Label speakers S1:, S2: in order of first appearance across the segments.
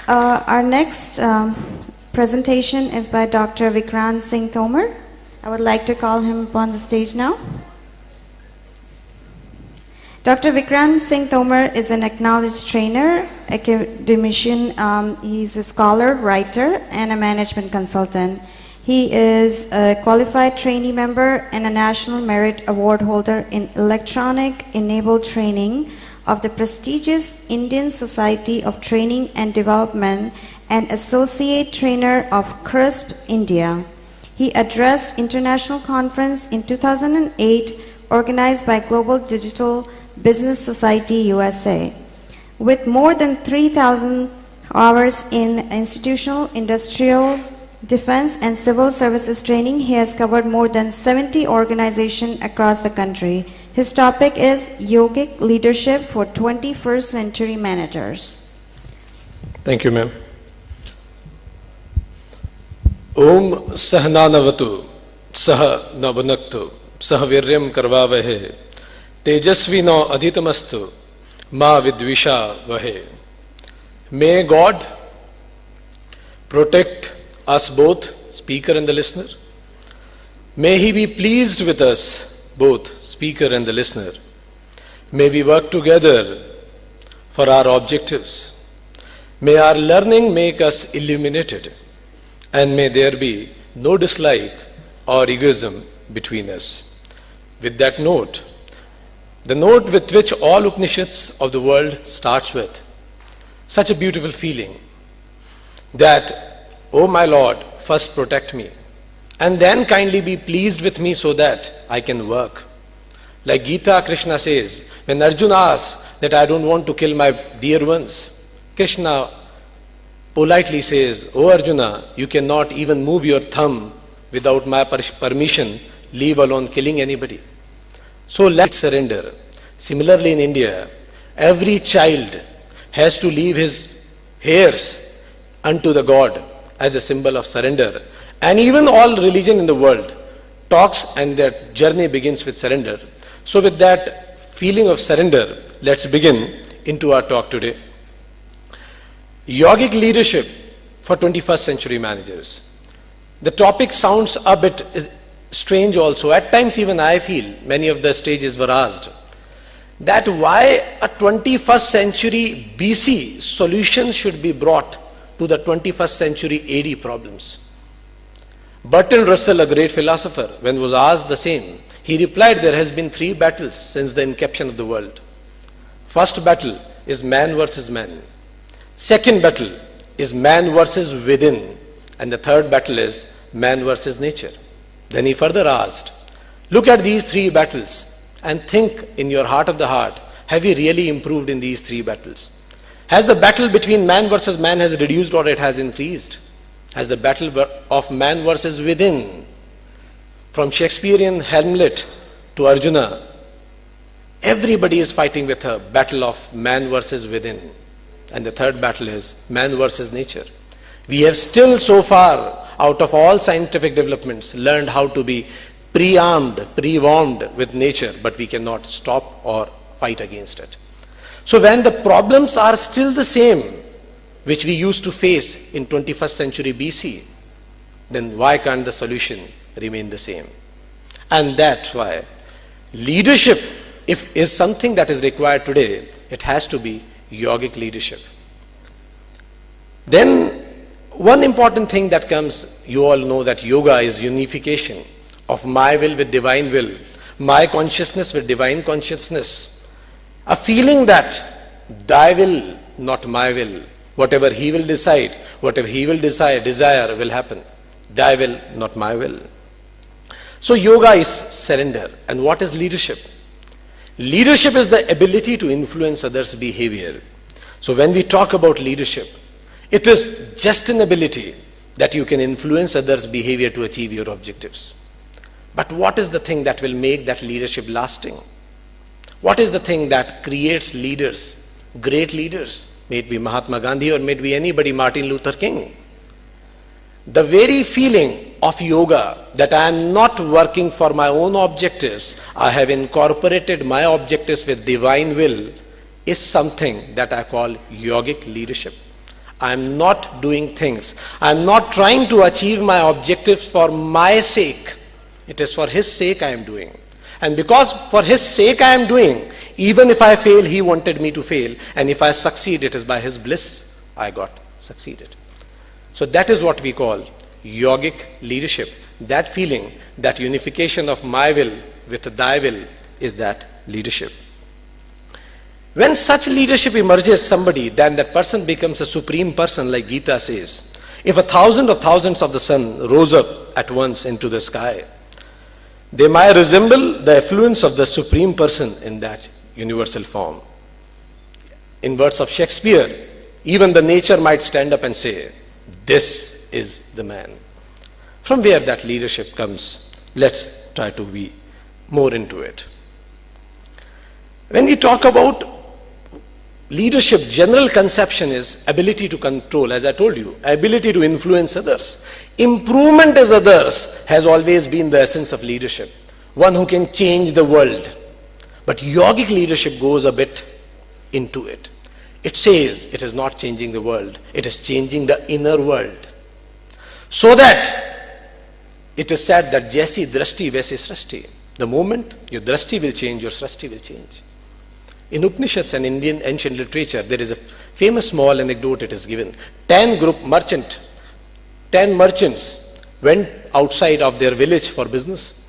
S1: Our next presentation is by Dr. Vikrant Singh Tomar. I would like to call him upon the stage now. Dr. Vikrant Singh Tomar is an acknowledged trainer, academician, he's a scholar, writer, and a management consultant. He is a qualified trainee member and a National Merit Award holder in electronic enabled training of the prestigious Indian Society of Training and Development and associate trainer of CRISP India. He addressed international conference in 2008 organized by Global Digital Business Society USA. With more than 3,000 hours in institutional, industrial, defense and civil services training, he has covered more than 70 organizations across the country. His topic is Yogic Leadership for 21st Century Managers.
S2: Thank you, ma'am. Om Sahananavatu Saha Nabunaktu Sahaviryam Karvavahe Tejasvino Adhitamastu Ma Vidvisha Vahe. May God protect us both, speaker and the listener. May He be pleased with us, both speaker and the listener. May we work together for our objectives. May our learning make us illuminated, and may there be no dislike or egoism between us. With that note, the note with which all Upanishads of the world starts with, such a beautiful feeling that, "O my Lord, first protect me, and then kindly be pleased with me so that I can work." Like Gita, Krishna says, when Arjuna asks that I don't want to kill my dear ones, Krishna politely says, "O Arjuna, you cannot even move your thumb without my permission, leave alone killing anybody." So let's surrender. Similarly in India, every child has to leave his hairs unto the God as a symbol of surrender. And even all religion in the world talks and their journey begins with surrender. So with that feeling of surrender, let's begin into our talk today. Yogic leadership for 21st century managers. The topic sounds a bit strange also. At times even I feel, many of the stages were asked, that why a 21st century BC solution should be brought to the 21st century AD problems. Bertrand Russell, a great philosopher, when was asked the same, he replied, there has been 3 battles since the inception of the world. First battle is man versus man. Second battle is man versus within. And the third battle is man versus nature. Then he further asked, look at these 3 battles and think in your heart of the heart, have you really improved in these 3 battles? Has the battle between man versus man has reduced or it has increased? Has the battle of man versus within, from Shakespearean Hamlet to Arjuna, everybody is fighting with a battle of man versus within. And the third battle is man versus nature. We have still so far, out of all scientific developments, learned how to be pre-armed, pre-warmed with nature, but we cannot stop or fight against it. So when the problems are still the same, which we used to face in 21st century BC, then why can't the solution remain the same? And that's why leadership, if is something that is required today, it has to be yogic leadership. Then one important thing that comes, you all know that yoga is unification of my will with divine will, my consciousness with divine consciousness. A feeling that thy will, not my will. Whatever he will decide, whatever he will desire will happen. Thy will, not my will. So yoga is surrender. And what is leadership? Leadership is the ability to influence others' behavior. So when we talk about leadership, it is just an ability that you can influence others' behavior to achieve your objectives. But what is the thing that will make that leadership lasting? What is the thing that creates leaders, great leaders? May it be Mahatma Gandhi or may it be anybody, Martin Luther King. The very feeling of yoga that I am not working for my own objectives, I have incorporated my objectives with divine will, is something that I call yogic leadership. I am not doing things. I am not trying to achieve my objectives for my sake. It is for his sake I am doing. And because for his sake I am doing, even if I fail, he wanted me to fail. And if I succeed, it is by his bliss I got succeeded. So that is what we call yogic leadership. That feeling, that unification of my will with thy will is that leadership. When such leadership emerges somebody, then that person becomes a supreme person, like Gita says. If 1,000 of thousands of the sun rose up at once into the sky, they might resemble the effluence of the supreme person in that universal form. In words of Shakespeare, even the nature might stand up and say, this is the man. From where that leadership comes, let's try to be more into it. When we talk about leadership, general conception is ability to control, as I told you, ability to influence others. Improvement as others has always been the essence of leadership. One who can change the world. But yogic leadership goes a bit into it. It says it is not changing the world, it is changing the inner world. So that it is said that Jaisi drashti vaise srashti. The moment your drashti will change, your srashti will change. In Upanishads and Indian ancient literature, there is a famous small anecdote it is given. 10 merchants went outside of their village for business.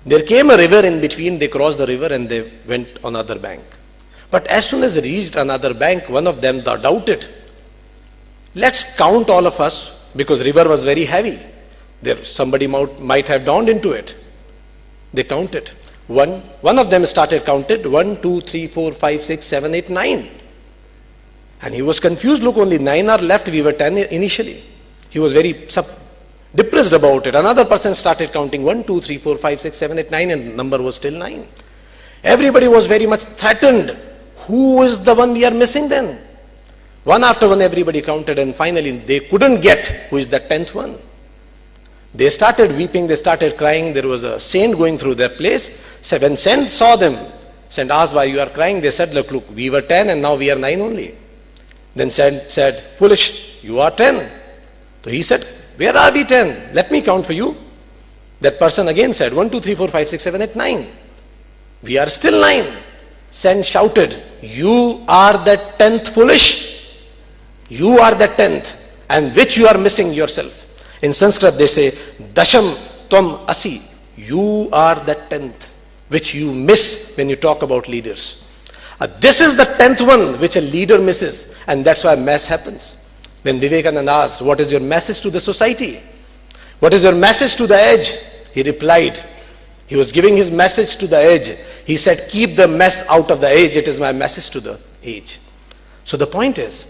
S2: There came a river in between, they crossed the river and they went on other bank. But as soon as they reached another bank, one of them doubted. Let's count all of us, because river was very heavy. There somebody might have drowned into it. They counted. One of them started counted 1, 2, 3, 4, 5, 6, 7, 8, 9. And he was confused. Look, only 9 are left. We were 10 initially. He was very depressed about it. Another person started counting 1, 2, 3, 4, 5, 6, 7, 8, 9, and the number was still 9. Everybody was very much threatened. Who is the one we are missing then? One after one everybody counted, and finally they couldn't get who is the 10th one. They started weeping, they started crying. There was a saint going through their place. So when saint saw them, saint asked, why you are crying? They said, look, we were 10 and now we are 9 only. Then saint said, foolish, you are 10. So he said, where are we 10? Let me count for you. That person again said, 1, 2, 3, 4, 5, 6, 7, 8, 9. We are still 9. Saint shouted, you are the 10th foolish. You are the 10th. And which you are missing yourself. In Sanskrit they say, Dasham Tvam Asi. You are the 10th, which you miss when you talk about leaders. This is the 10th one which a leader misses, and that's why mess happens. When Vivekananda asked, what is your message to the society? What is your message to the edge? He replied, he was giving his message to the edge. He said, keep the mess out of the edge. It is my message to the age. So the point is,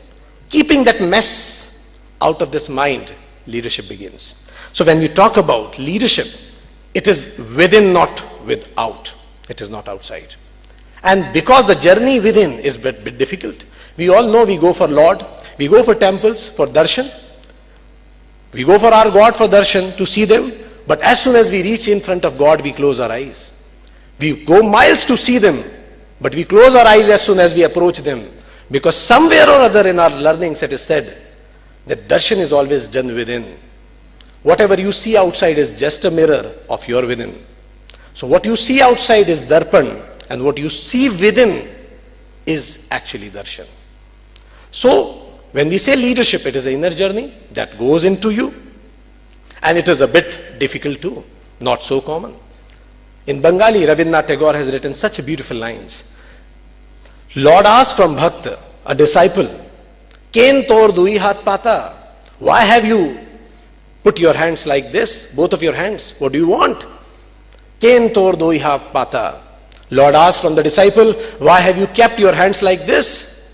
S2: keeping that mess out of this mind, leadership begins. So when we talk about leadership, it is within, not without. It is not outside. And because the journey within is a bit difficult, we all know we go for Lord, we go for temples for darshan, we go for our God for darshan to see them, but as soon as we reach in front of God, we close our eyes. We go miles to see them, but we close our eyes as soon as we approach them, because somewhere or other in our learnings it is said that darshan is always done within. Whatever you see outside is just a mirror of your within. So what you see outside is darpan, and what you see within is actually darshan. So when we say leadership, it is an inner journey that goes into you, and it is a bit difficult too, not so common. In Bengali, Rabindranath Tagore has written such beautiful lines. Lord asked from Bhakta, a disciple, Ken tor dui hat pata? Why have you put your hands like this, both of your hands? What do you want? Ken tor dui hat pata? Lord asked from the disciple, why have you kept your hands like this?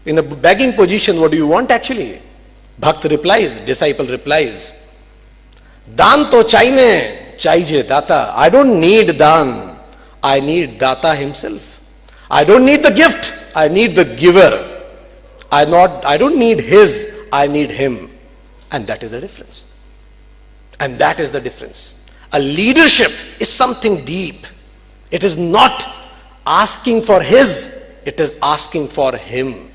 S2: In a begging position, what do you want actually? Bhakt replies, disciple replies, Dan to chaine, chaije data. I don't need dan, I need data himself. I don't need the gift, I need the giver. I don't need his, I need him. And that is the difference. And that is the difference. A leadership is something deep. It is not asking for his, it is asking for him.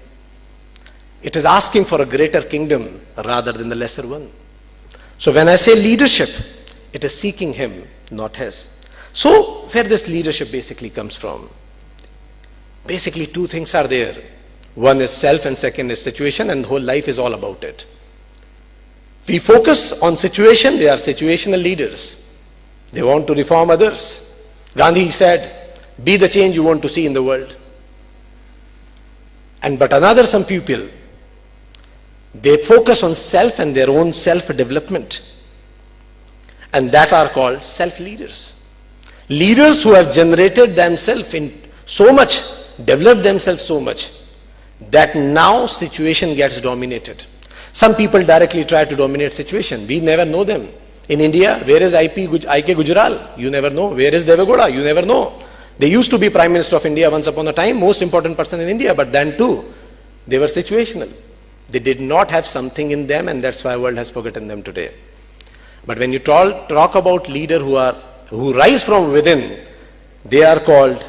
S2: It is asking for a greater kingdom rather than the lesser one. So when I say leadership, it is seeking him, not his. So where this leadership basically comes from? Basically two things are there. One is self and second is situation, and whole life is all about it. We focus on situation, they are situational leaders. They want to reform others. Gandhi said, be the change you want to see in the world. But some people, they focus on self and their own self-development. And that are called self-leaders. Leaders who have generated themselves in so much, developed themselves so much, that now situation gets dominated. Some people directly try to dominate situation. We never know them. In India, where is I.K. Gujral? You never know. Where is Devegowda? You never know. They used to be Prime Minister of India once upon a time, most important person in India, but then too, they were situational. They did not have something in them, and that's why the world has forgotten them today. But when you talk about leaders who rise from within, they are called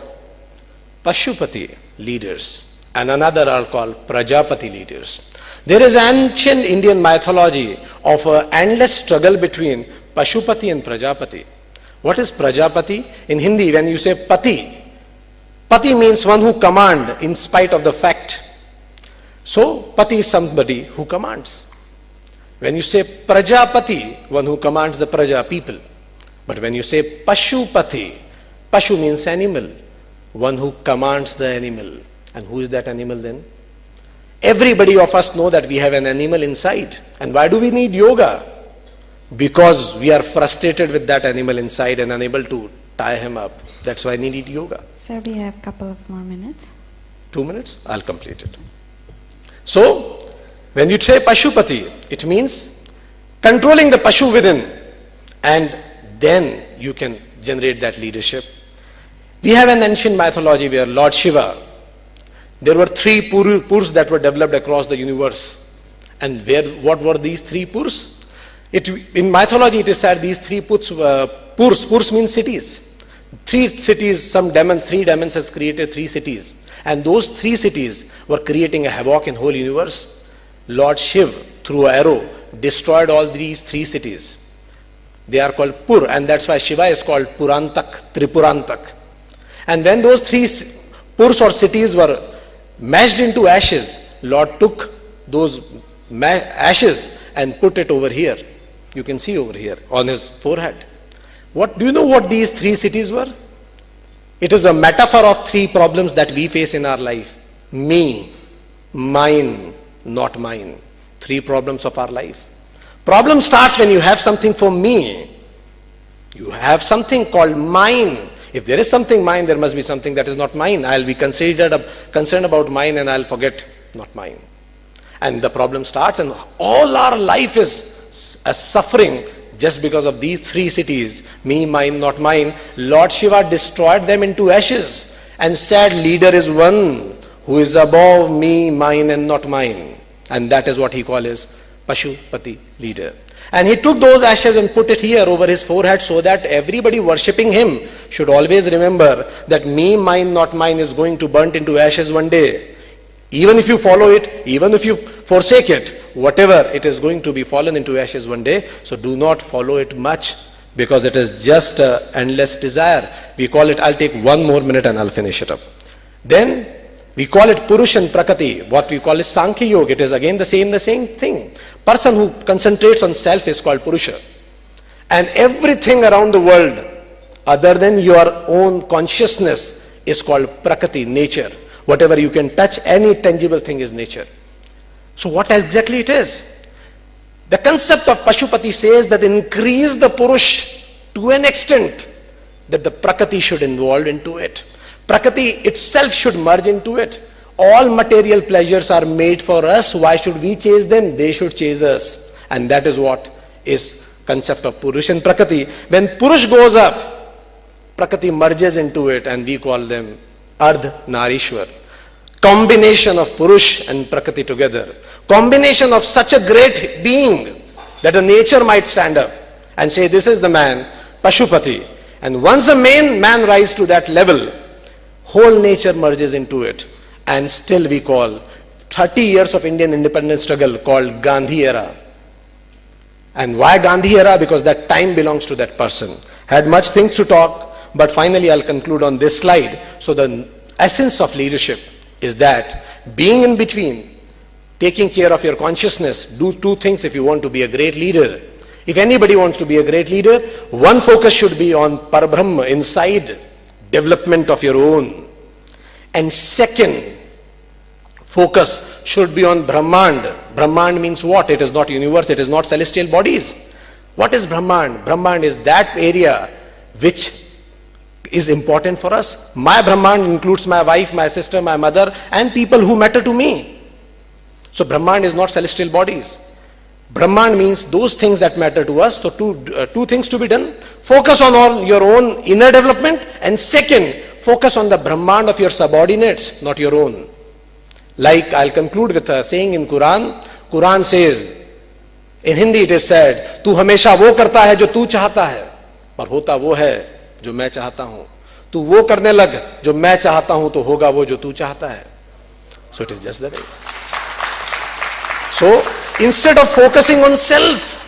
S2: Pashupati leaders, and another are called Prajapati leaders. There is ancient Indian mythology of an endless struggle between Pashupati and Prajapati. What is Prajapati? In Hindi, when you say Pati, Pati means one who commands in spite of the fact. So, Pati is somebody who commands. When you say Prajapati, one who commands the Praja, people. But when you say Pashupati, Pashu means animal, one who commands the animal. And who is that animal then? Everybody of us know that we have an animal inside. And why do we need yoga? Because we are frustrated with that animal inside and unable to tie him up. That's why we need yoga.
S1: Sir, we have a couple of more minutes.
S2: 2 minutes? I'll complete it. So, when you say Pashupati, it means controlling the Pashu within, and then you can generate that leadership. We have an ancient mythology where Lord Shiva, there were 3 purs that were developed across the universe. And what were these 3 purs? In mythology it is said these 3 purs means cities. 3 cities, 3 demons has created 3 cities. And those 3 cities were creating a havoc in whole universe. Lord Shiv, through an arrow, destroyed all these 3 cities. They are called Pur, and that's why Shiva is called Purantak, Tripurantak. And when those 3 Purs or cities were mashed into ashes, Lord took those ashes and put it over here. You can see over here on his forehead. Do you know what these 3 cities were? It is a metaphor of 3 problems that we face in our life. Me, mine, not mine. 3 problems of our life. Problem starts when you have something for me. You have something called mine. If there is something mine, there must be something that is not mine. I'll be concerned about mine and I'll forget not mine. And the problem starts, and all our life is a suffering just because of these 3 cities. Me, mine, not mine. Lord Shiva destroyed them into ashes and said, leader is one who is above me, mine and not mine. And that is what he calls as Pashupati leader. And he took those ashes and put it here over his forehead so that everybody worshipping him should always remember that me, mine, not mine is going to burn into ashes one day. Even if you follow it, even if you forsake it, whatever, it is going to be fallen into ashes one day. So do not follow it much, because it is just an endless desire. We call it, I'll take 1 more minute and I'll finish it up. Then we call it Purush and Prakriti. What we call is Sankhya Yoga. It is again the same thing. Person who concentrates on self is called Purusha. And everything around the world other than your own consciousness is called Prakriti, nature. Whatever you can touch, any tangible thing is nature. So what exactly it is? The concept of Pashupati says that increase the Purush to an extent that the Prakriti should involve into it. Prakriti itself should merge into it. All material pleasures are made for us. Why should we chase them? They should chase us. And that is what is concept of Purush and Prakriti. When Purush goes up, Prakriti merges into it, and we call them Ardh Narishwar. Combination of Purush and Prakriti together. Combination of such a great being that a nature might stand up and say, this is the man, Pashupati. And once a man rises to that level, whole nature merges into it. And still we call 30 years of Indian independence struggle called Gandhi era. And why Gandhi era? Because that time belongs to that person. Had much things to talk, but finally I'll conclude on this slide. So the essence of leadership is that being in between, taking care of your consciousness, do two things if you want to be a great leader. If anybody wants to be a great leader, one focus should be on Parabrahma, inside, development of your own. And second, focus should be on Brahmand. Brahmand means what? It is not universe, it is not celestial bodies. What is Brahmand? Brahmand is that area which is important for us. My Brahmand includes my wife, my sister, my mother, and people who matter to me. So Brahmand is not celestial bodies. Brahmand means those things that matter to us. So two things to be done. Focus on all your own inner development, and second, focus on the Brahmand of your subordinates, not your own. Like I'll conclude with a saying in Quran. Quran says, in Hindi it is said, तू हमेशा वो करता है जो तू चाहता है, पर होता वो है जो मैं चाहता हूं. तू वो करने लग जो मैं चाहता हूं, तो होगा वो जो तू चाहता है. So it is just that way. So instead of focusing on self,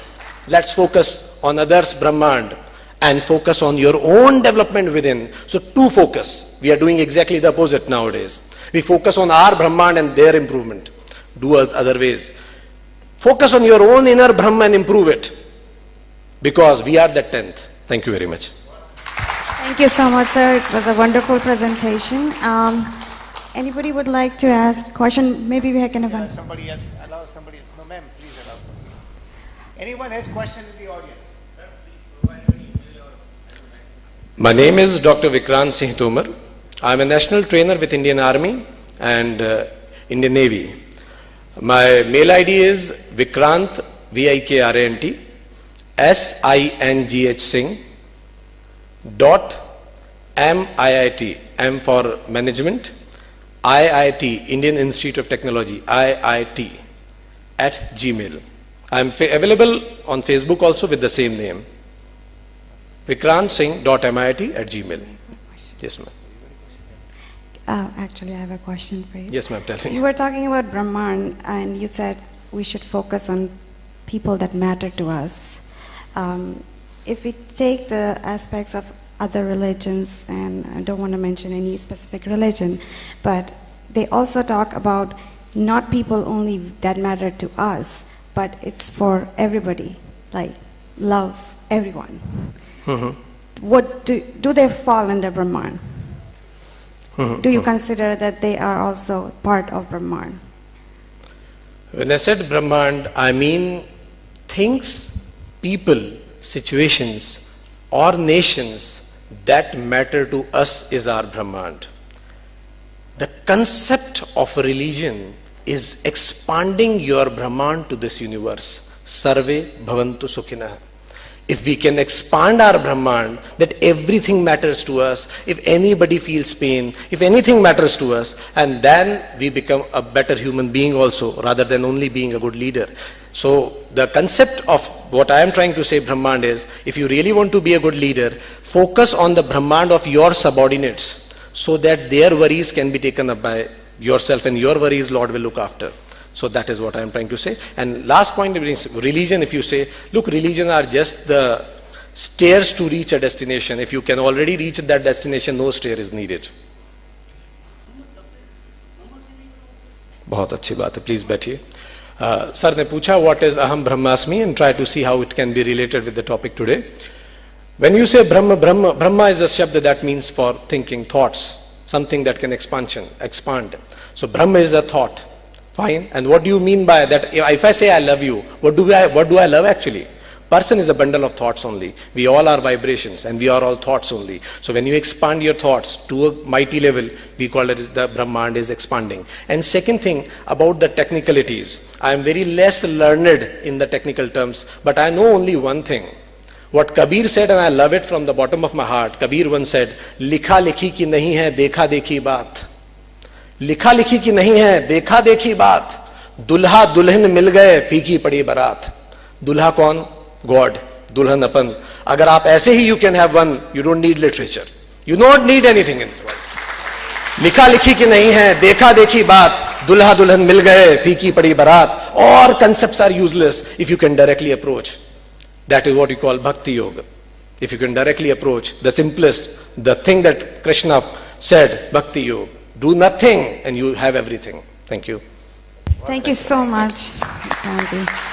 S2: let's focus on others' Brahmand and focus on your own development within. So two focus. We are doing exactly the opposite nowadays. We focus on our Brahmand and their improvement. Do other ways. Focus on your own inner Brahma and improve it. Because we are the 10th. Thank you very much.
S1: Thank you so much, sir. It was a wonderful presentation. Anybody would like to ask a question? Maybe we can have one.
S3: Somebody has, allow somebody. No, ma'am, please allow somebody. Anyone has question in the audience?
S2: My name is Dr. Vikrant Singh Tomar. I am a national trainer with Indian Army and Indian Navy. My mail ID is Vikrant, Vikrant, SINGH Singh, .MIIT, M for management, IIT, Indian Institute of Technology, IIT, @gmail. I am available on Facebook also with the same name. Vikrant Singh .MIIT @gmail. Yes, ma'am.
S1: Actually, I have a question for you.
S2: Yes, ma'am, tell me.
S1: You were talking about Brahman, and you said we should focus on people that matter to us. If we take the aspects of other religions, and I don't want to mention any specific religion, but they also talk about not people only that matter to us, but it's for everybody, like love everyone.
S2: Mm-hmm.
S1: What do they fall under Brahman?
S2: Mm-hmm.
S1: Do you consider that they are also part of Brahman?
S2: When I said Brahmand, I mean things, people, situations, or nations that matter to us is our Brahmand. The concept of religion is expanding your Brahmand to this universe. Sarve bhavantu sukhinah. If we can expand our Brahmand, that everything matters to us, if anybody feels pain, if anything matters to us, and then we become a better human being also, rather than only being a good leader. So the concept of what I am trying to say, Brahmand, is if you really want to be a good leader, focus on the Brahmand of your subordinates, so that their worries can be taken up by yourself, and your worries Lord will look after. So that is what I am trying to say. And last point is religion. If you say, look, religion are just the stairs to reach a destination. If you can already reach that destination, no stair is needed. बहुत अच्छी बात है, please बैठिए. Sir ने पूछा what is aham brahmasmi, and try to see how it can be related with the topic today. When you say Brahma is a shabd that means for thinking, thoughts, something that can expand. So Brahma is a thought. Fine. And what do you mean by that? If I say I love you, what do I love actually? Person is a bundle of thoughts only. We all are vibrations, and we are all thoughts only. So when you expand your thoughts to a mighty level, we call it the Brahmand is expanding. And second thing about the technicalities, I am very less learned in the technical terms, but I know only one thing. What Kabir said, and I love it from the bottom of my heart. Kabir once said, "Likha likhi ki nahi hai, dekha dekhi baat." लिखा लिखी की नहीं है, देखा देखी बात. दुल्हा दुल्हन मिल गए, फीकी पड़ी बारात. दुल्हा कौन? गॉड. दुल्हन अपन. अगर आप ऐसे ही, you can have one, you don't need literature, you don't need anything in this world. लिखा लिखी की नहीं है, देखा देखी बात. dulha dulhan mil gaye, feeki padi barat. All concepts are useless if you can directly approach. That is what you call bhakti yoga. If you can directly approach the simplest, the thing that Krishna said, bhakti yoga. Do nothing and you have everything. Thank you.
S1: Thank you so much, Vikrantji.